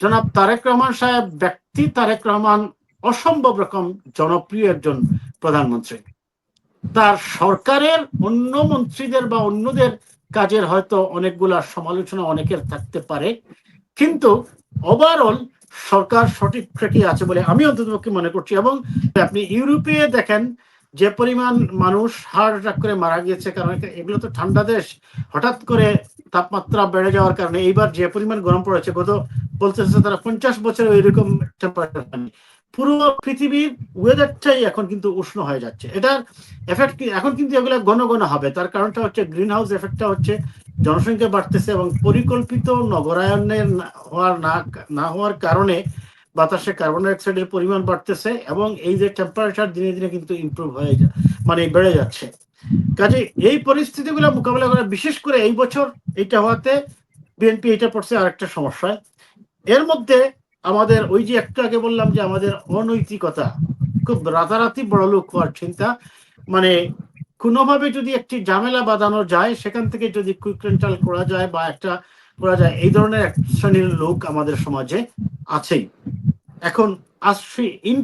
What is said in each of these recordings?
জনাব তারেক রহমান সাহেব ব্যক্তি তারেক রহমান অসম্ভব রকম জনপ্রিয় একজন প্রধানমন্ত্রী। তার সরকারের অন্য মন্ত্রীদের বা অন্যদের কাজের হয়তো অনেকগুলা সমালোচনা অনেকের থাকতে পারে, কিন্তু ওভারঅল সরকার সঠিক ট্র্যাকে আছে বলে আমি অন্ততপক্ষে মনে করছি। এবং আপনি ইউরোপে দেখেন যে পরিমাণ মানুষ হার্ট অ্যাটাক করে মারা গিয়েছে, কারণ এগুলো তো ঠান্ডা দেশ, হঠাৎ করে তাপমাত্রা বেড়ে যাওয়ার কারণে এইবার যে পরিমাণ গরম পড়েছে, গত বলতেছে তারা 50 বছরে ওইরকম টেম্পারেচার হয়নি। পুরো পৃথিবীর ওয়েদারটাই এখন কিন্তু উষ্ণ হয়ে যাচ্ছে। এটার এফেক্ট এখন কিন্তু এগুলো ঘন ঘন হবে। তার কারণটা হচ্ছে গ্রিন হাউস এফেক্টটা হচ্ছে জনসংখ্যা বাড়তেছে এবং পরিকল্পিত নগরায়নের না হওয়ার কারণে বাতাসে কার্বন ডাই অক্সাইডের পরিমাণ বাড়তেছে এবং এই যে টেম্পারেচার দিনে দিনে কিন্তু ইমপ্রুভ হয়ে মানে বেড়ে যাচ্ছে। কাজে এই পরিস্থিতিগুলো মোকাবেলা করে, বিশেষ করে এই বছর এইটা হওয়াতে বিএনপি এটা পড়ছে আরেকটা সমস্যা। এর মধ্যে আমাদের ওই যে একটু আগে বললাম যে আমাদের অনৈতিকতা, খুব রাতারাতি বড় লোক হওয়ার চিন্তা, মানে কোনোভাবে যদি একটি ঝামেলা বাঁধানো যায়, সেখান থেকে যদি কুইক রেন্টাল করা যায় বা একটা করা যায়, এই ধরনের এক শ্রেণীর লোক আমাদের সমাজে আছেই। এখন আসছি ইন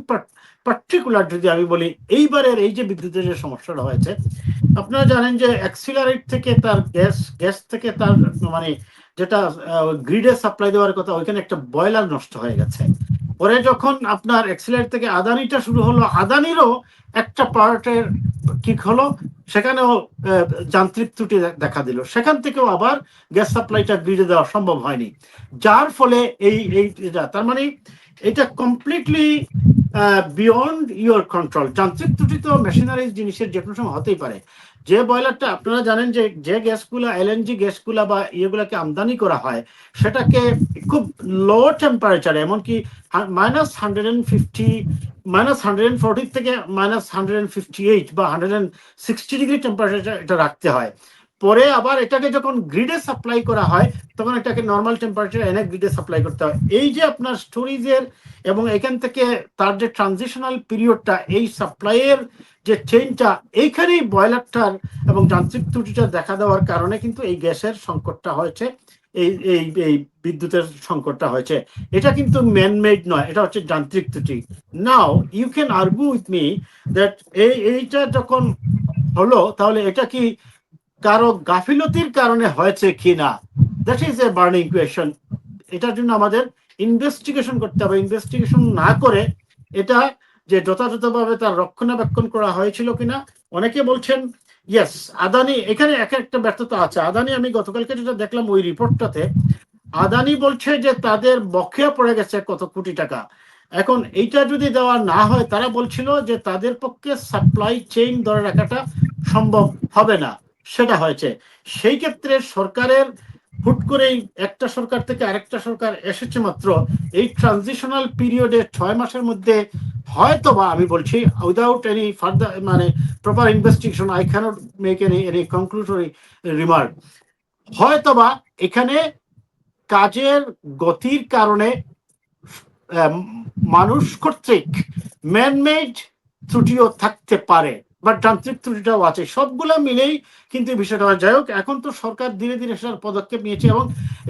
পার্টিকুলার যদি আমি বলি, এইবারের এই যে বিদ্যুতের যে সমস্যাটা হয়েছে, আপনারা জানেন যে অ্যাক্সিলারেট থেকে তার গ্যাস থেকে তার মানে যেটা গ্রিডে সাপ্লাই দেওয়ার কথা, ওইখানে একটা বয়লার নষ্ট হয়ে গেছে। পরে যখন আপনার অ্যাক্সিলারেট থেকে আদানিটা শুরু হলো, আদানিরও একটা পার্টের কি হলো, সেখানেও যান্ত্রিক ত্রুটি দেখা দিল, সেখান থেকেও আবার গ্যাস সাপ্লাইটা গ্রিডে দেওয়া সম্ভব হয়নি। যার ফলে এই তার মানে এটা কমপ্লিটলি বিয়ন্ড ইউর কন্ট্রোল। যান্ত্রিক ত্রুটি তো মেশিনারি জিনিসের যে কোনো সময় হতেই পারে। যে বয়লারটা আপনারা জানেন যে গ্যাসগুলা এলএনজি গ্যাসগুলা বা ইয়েগুলাকে আমদানি করা হয়, সেটাকে খুব লো টেম্পারেচারে, এমনকি -140 থেকে -158 বা 160 ডিগ্রি টেম্পারেচার এটা রাখতে হয়। পরে আবার এটাকে যখন গ্রিডে সাপ্লাই করা হয়, তখন এটাকে নর্মাল টেম্পারেচার এনে গ্রিডে সাপ্লাই করতে হয়। এই যে আপনার স্টোরেজের এবং এখান থেকে তার যে ট্রানজিশনাল পিরিয়ডটা, এই সাপ্লাইয়ের যে চেইনটা, এইখানেই বয়লারটার এবং যান্ত্রিক ত্রুটিটা দেখা দেওয়ার কারণে কিন্তু এই গ্যাসের সংকটটা হয়েছে, এই এই এই বিদ্যুতের সংকটটা হয়েছে। এটা কিন্তু ম্যানমেড নয়, এটা হচ্ছে যান্ত্রিক ত্রুটি। Now you can argue with me that এইটা যখন হলো, তাহলে এটা কি কারো গাফিলতির কারণে হয়েছে কিনা? That is a burning question. এটার জন্য আমাদের ইনভেস্টিগেশন করতে হবে। ইনভেস্টিগেশন না করে এটা যে যথাযথভাবে তার রক্ষণাবেক্ষণ করা হয়েছিল কিনা, অনেকে বলছেন ইয়েস আদানি এখানে এক একটা ব্যর্থতা আছে। আদানি, আমি গতকালকে যেটা দেখলাম ওই রিপোর্টটাতে, আদানি বলছে যে তাদের বকেয়া পড়ে গেছে কত কোটি টাকা। এখন এইটা যদি দেওয়া না হয়, তারা বলছিল যে তাদের পক্ষে সাপ্লাই চেইন ধরে রাখাটা সম্ভব হবে না, সেটা হয়েছে। সেই ক্ষেত্রে সরকারের হুট করেই একটা সরকার থেকে আরেকটা সরকার এসেছে মাত্র, এই ট্রানজিশনাল পিরিয়ডে 6 মাসের মধ্যে হয়তোবা, আমি বলছি উইদাউট এনি ফার্দার মানে proper investigation, I cannot make any conclusory remark, হয়তোবা এখানে কাজের গতির কারণে মানুষ কর্তৃক ম্যানমেড ত্রুটিও থাকতে পারে, বা যান্ত্রিক ত্রুটিটাও আছে। সবগুলো মিলেই কিন্তু বিষয়টা হয়। যাই হোক, এখন তো সরকার ধীরে ধীরে সেটার পদক্ষেপ নিয়েছে এবং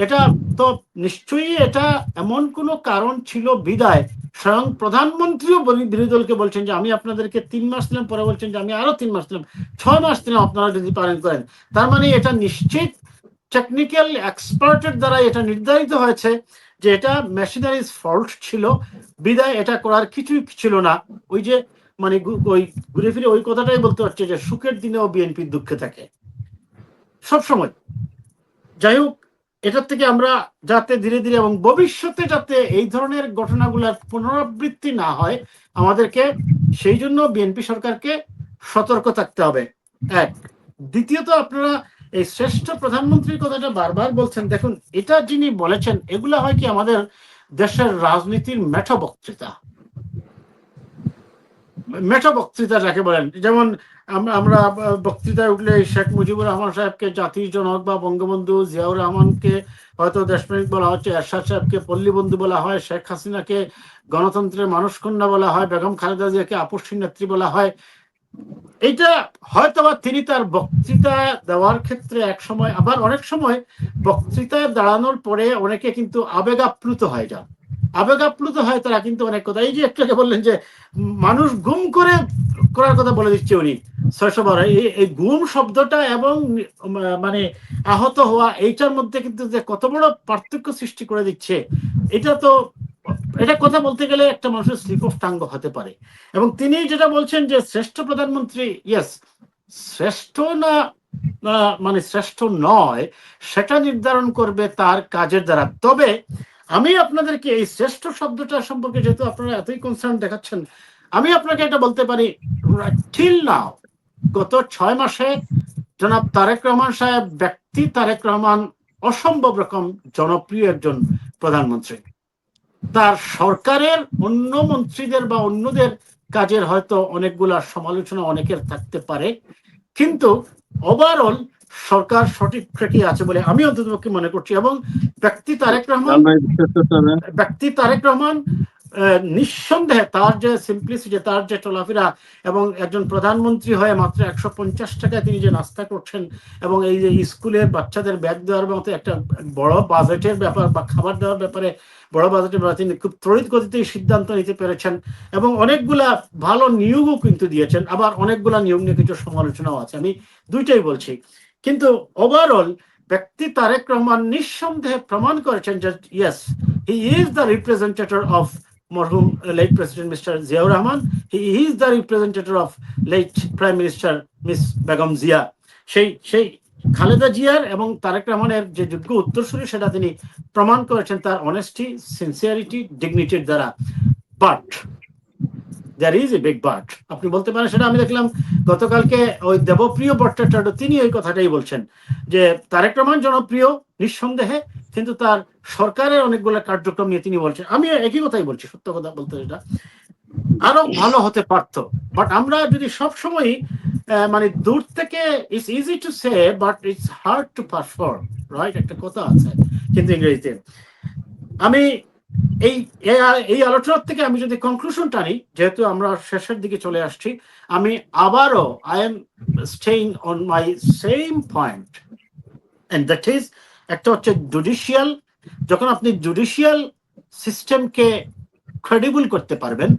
এটা তো নিশ্চয়ই এটা এমন কোনো কারণ ছিল বিদায় স্বয়ং প্রধানমন্ত্রীও বিরোধী দলকে বলছেন যে আমি আপনাদেরকে 3 মাস দিলাম, পরে বলছেন যে আমি আরো 3 মাস দিলাম, 6 মাস দিলাম, আপনারা যদি পারেন করেন। তার মানে এটা নিশ্চিত টেকনিক্যাল এক্সপার্টের দ্বারা এটা নির্ধারিত হয়েছে যে এটা মেশিনারিজ ফল্ট ছিল, বিদায় এটা করার কিছুই ছিল না। ওই যে মানে ওই ঘুরে ফিরে ওই কথাটাই বলতে হচ্ছে যে সুখের দিনেও বিএনপি দুঃখে থাকে সবসময়। যাই হোক, এটার থেকে আমরা যাতে ধীরে ধীরে এবং ভবিষ্যতে যাতে এই ধরনের ঘটনাগুলোর পুনরাবৃত্তি না হয়, আমাদেরকে সেই জন্য বিএনপি সরকারকে সতর্ক থাকতে হবে। এক, দ্বিতীয়ত আপনারা এই শ্রেষ্ঠ প্রধানমন্ত্রীর কথাটা বারবার বলছেন, দেখুন এটা যিনি বলেছেন, এগুলা হয় কি আমাদের দেশের রাজনীতির মেঠো বক্তৃতা। মেঠো বক্তৃতা যাকে বলেন, যেমন আমরা বক্তৃতায় উঠলে শেখ মুজিবুর রহমান সাহেবকে জাতির জনক বা বঙ্গবন্ধু, জিয়াউর রহমানকে হয়তো দেশপ্রেমিক বলা হচ্ছে, এরশাদ সাহেবকে পল্লীবন্ধু বলা হয়, শেখ হাসিনাকে গণতন্ত্রের মানুষকন্যা বলা হয়, বেগম খালেদা জিয়াকে আপসী নেত্রী বলা হয়। এইটা হয়তোবা তিনি তার বক্তৃতা দেওয়ার ক্ষেত্রে এক সময়, আবার অনেক সময় বক্তৃতায় দাঁড়ানোর পরে অনেকে কিন্তু আবেগ আপ্লুত হয়ে যান। আবেগ আপ্লুত হয় তারা কিন্তু অনেক কথা, এই যে একটাকে বললেন যে মানুষ গুম করার কথা বলে দিচ্ছে উনি 600 বার। এই গুম শব্দটা এবং মানে আহত হওয়া, এইটার মধ্যে কিন্তু যে কত বড় পার্থক্য সৃষ্টি করে দিচ্ছে, এটা কথা বলতে গেলে একটা মানুষের স্লিপ অফ টাঙ্গ হতে পারে। এবং তিনি যেটা বলছেন যে শ্রেষ্ঠ প্রধানমন্ত্রী, ইয়েস, শ্রেষ্ঠ না মানে শ্রেষ্ঠ নয় সেটা নির্ধারণ করবে তার কাজের দ্বারা। তবে আমি আপনাদেরকে এই শ্রেষ্ঠ শব্দটা সম্পর্কে, যেহেতু আপনারা এতই কনসার্ন দেখাচ্ছেন, আমি আপনাকে এটা বলতে পারি, টিল নাও গত 6 মাসে জনাব তারেক রহমান সাহেব, ব্যক্তি তারেক রহমান অসম্ভব রকম জনপ্রিয় একজন প্রধানমন্ত্রী। তার সরকারের অন্য মন্ত্রীদের বা অন্যদের কাজের হয়তো অনেকগুলা সমালোচনা অনেকের থাকতে পারে, কিন্তু ওভারঅল সরকার সঠিক ট্র্যাকে আছে বলে আমি অন্ততপক্ষে মনে করছি। এবং ব্যক্তি তারেক রহমান নিঃসন্দেহে তার যে সিম্পলিসিটি, তার যে চলাফেরা, এবং একজন প্রধানমন্ত্রী হয়ে মাত্র 150 টাকায় তিনি যে নাস্তা করছেন, এবং এই যে স্কুলের বাচ্চাদের ব্যাগ দেওয়ার মতো একটা বড় বাজেটের ব্যাপার বা খাবার দেওয়ার ব্যাপারে বড় বাজেটের ব্যাপারে তিনি খুব ত্বরিত গতিতে সিদ্ধান্ত নিতে পেরেছেন, এবং অনেকগুলা ভালো নিয়োগও কিন্তু দিয়েছেন। আবার অনেকগুলা নিয়োগ নিয়ে কিছু সমালোচনাও আছে, আমি দুইটাই বলছি। কিন্তু ওভারঅল ব্যক্তি তারেক রহমান নিঃসন্দেহে প্রমাণ করেছেন যে yes, he is the representative of মরহুম late President Mr. Ziaur Rahman. He is the representative of late Prime Minister Miss Begum Zia. সেই খালেদা জিয়ার এবং তারেক রহমানের যে যোগ্য উত্তরসূরি, সেটা তিনি প্রমাণ করেছেন তার অনেস্টি, সিনসিয়ারিটি, ডিগনিটির দ্বারা। But there is a big but, আপনি বলতে পারেন সেটা। আমি দেখলাম গতকালকে ওই দেবপ্রিয় ভট্টাচার্য তিনি ওই কথাটাই বলছেন যে তারেক রহমান জনপ্রিয় নিঃসন্দেহে, কিন্তু তার সরকারের অনেকগুলো কার্যক্রম নিয়ে তিনি বলছেন, আমি একই কথাই বলছি, সত্য কথা বলতে যেটা আরো ভালো হতে পারত। বাট আমরা যদি সবসময় মানে দূর থেকে, it's easy to say but it's hard to perform, right, একটা কথা আছে কিন্তু ইংরেজিতে। আমি এই আলোচনার থেকে আমি যদি কনক্লুশন টানি, যেহেতু আমরা শেষের দিকে চলে আসছি, আমি আবারও I am staying on my same point, and that is, একটা হচ্ছে জুডিশিয়াল, যখন আপনি জুডিশিয়াল সিস্টেমকে ক্রেডিবল করতে পারবেন,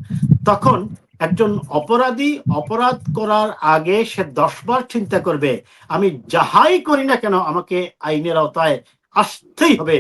তখন একজন অপরাধী অপরাধ করার আগে সে 10 বার চিন্তা করবে, আমি যাহাই করি না কেন আমাকে আইনের আওতায় আসতেই হবে।